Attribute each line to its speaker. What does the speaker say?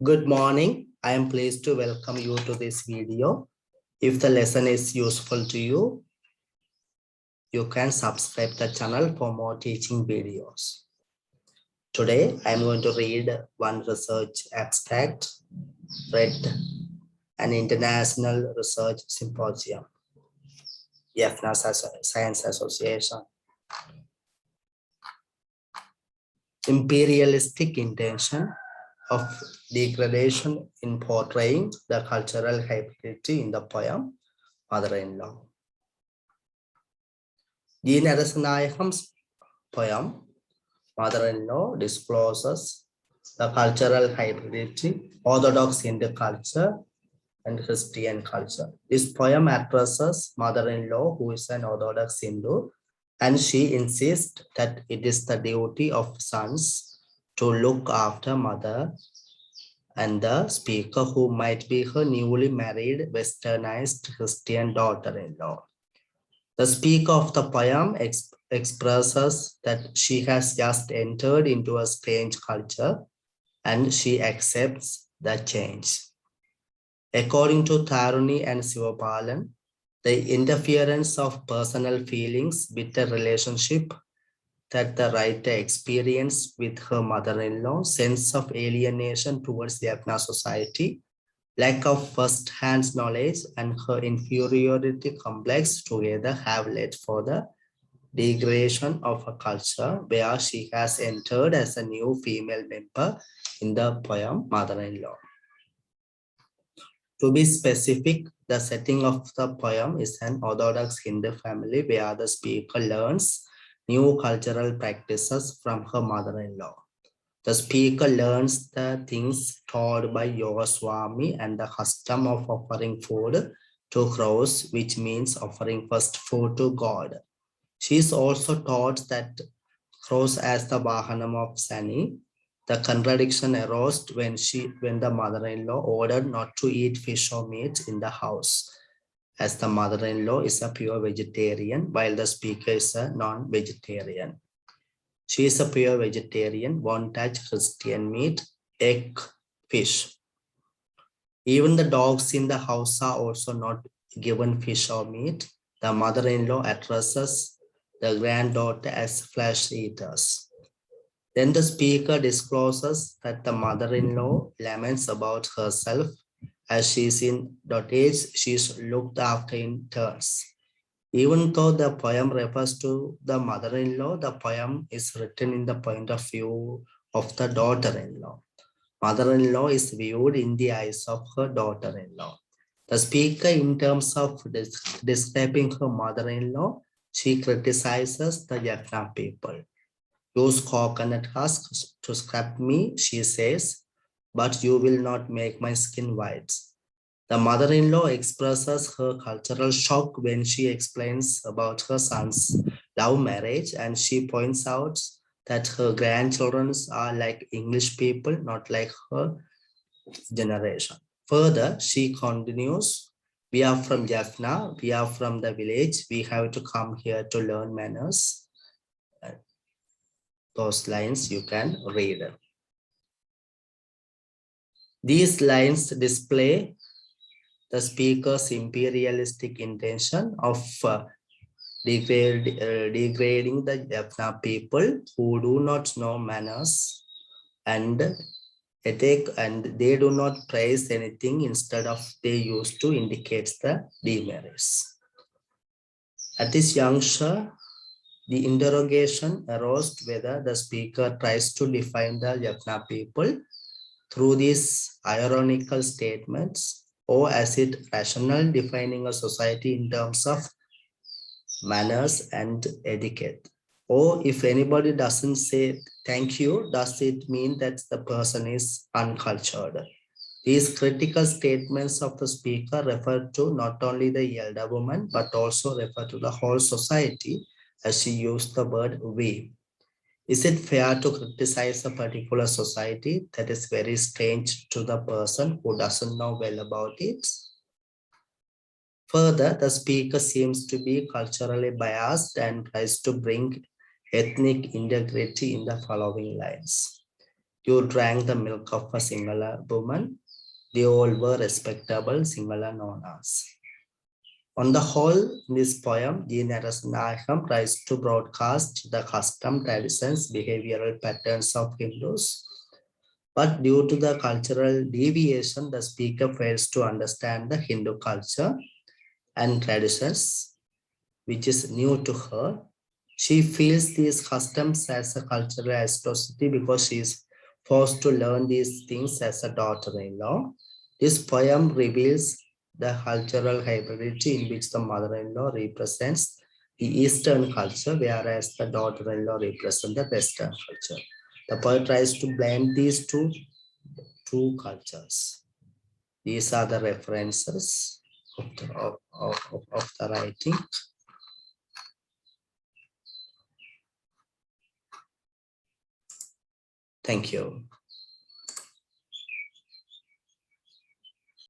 Speaker 1: Good morning. I am pleased to welcome you to this video. If the lesson is useful to you, you can subscribe the channel for more teaching videos. Today, I am going to read one research abstract read an international research symposium, Jaffna Science Association. Imperialistic intention of degradation in portraying the cultural hybridity in the poem Mother-in-Law. Jean Arasanagam's poem Mother-in-Law discloses the cultural hybridity, Orthodox Hindu culture and Christian culture. This poem addresses mother-in-law who is an Orthodox Hindu, and she insists that it is the duty of sons to look after mother and the speaker who might be her newly married westernized Christian daughter-in-law. The speaker of the poem expresses that she has just entered into a strange culture and she accepts the change. According to Tharuni and Sivapalan, the interference of personal feelings with the relationship that the writer experienced with her mother-in-law, sense of alienation towards the Jaffna society, lack of first-hand knowledge, and her inferiority complex together have led for the degradation of a culture where she has entered as a new female member in the poem Mother-in-Law. To be specific, the setting of the poem is an Orthodox Hindu family where the speaker learns new cultural practices from her mother-in-law. The speaker learns the things taught by Yogaswami and the custom of offering food to crows, which means offering first food to God. She is also taught that crows as the Vahanam of Sani. The contradiction arose when the mother-in-law ordered not to eat fish or meat in the house, as the mother-in-law is a pure vegetarian, while the speaker is a non-vegetarian. She is a pure vegetarian, won't touch Christian meat, egg, fish. Even the dogs in the house are also not given fish or meat. The mother-in-law addresses the granddaughter as flesh eaters. Then the speaker discloses that the mother-in-law laments about herself as she is in dotage, she is looked after in turns. Even though the poem refers to the mother-in-law, the poem is written in the point of view of the daughter-in-law. Mother-in-law is viewed in the eyes of her daughter-in-law. The speaker, in terms of describing her mother-in-law, she criticizes the Jaffna people. Use coconut husks to scrub me, she says, but you will not make my skin white. The mother-in-law expresses her cultural shock when she explains about her son's love marriage, and she points out that her grandchildren are like English people, not like her generation. Further, she continues, we are from Jaffna, we are from the village, we have to come here to learn manners. Those lines you can read. These lines display the speaker's imperialistic intention of degrading the Jaffna people who do not know manners and ethic, and they do not praise anything, instead of they used to indicate the demerits. At this juncture, the interrogation arose whether the speaker tries to define the Jaffna people through these ironical statements, or as it rational defining a society in terms of manners and etiquette. Or if anybody doesn't say thank you, does it mean that the person is uncultured? These critical statements of the speaker refer to not only the elder woman, but also refer to the whole society, as she used the word we. Is it fair to criticize a particular society that is very strange to the person who doesn't know well about it? Further, the speaker seems to be culturally biased and tries to bring ethnic integrity in the following lines. You drank the milk of a singular woman. They all were respectable, singular known as. On the whole, in this poem, Arasanagam tries to broadcast the custom, traditions, behavioral patterns of Hindus. But due to the cultural deviation, the speaker fails to understand the Hindu culture and traditions, which is new to her. She feels these customs as a cultural atrocity because she is forced to learn these things as a daughter-in-law. This poem reveals the cultural hybridity in which the mother-in-law represents the Eastern culture, whereas the daughter-in-law represents the Western culture. The poet tries to blend these two cultures. These are the references of the writing. Thank you.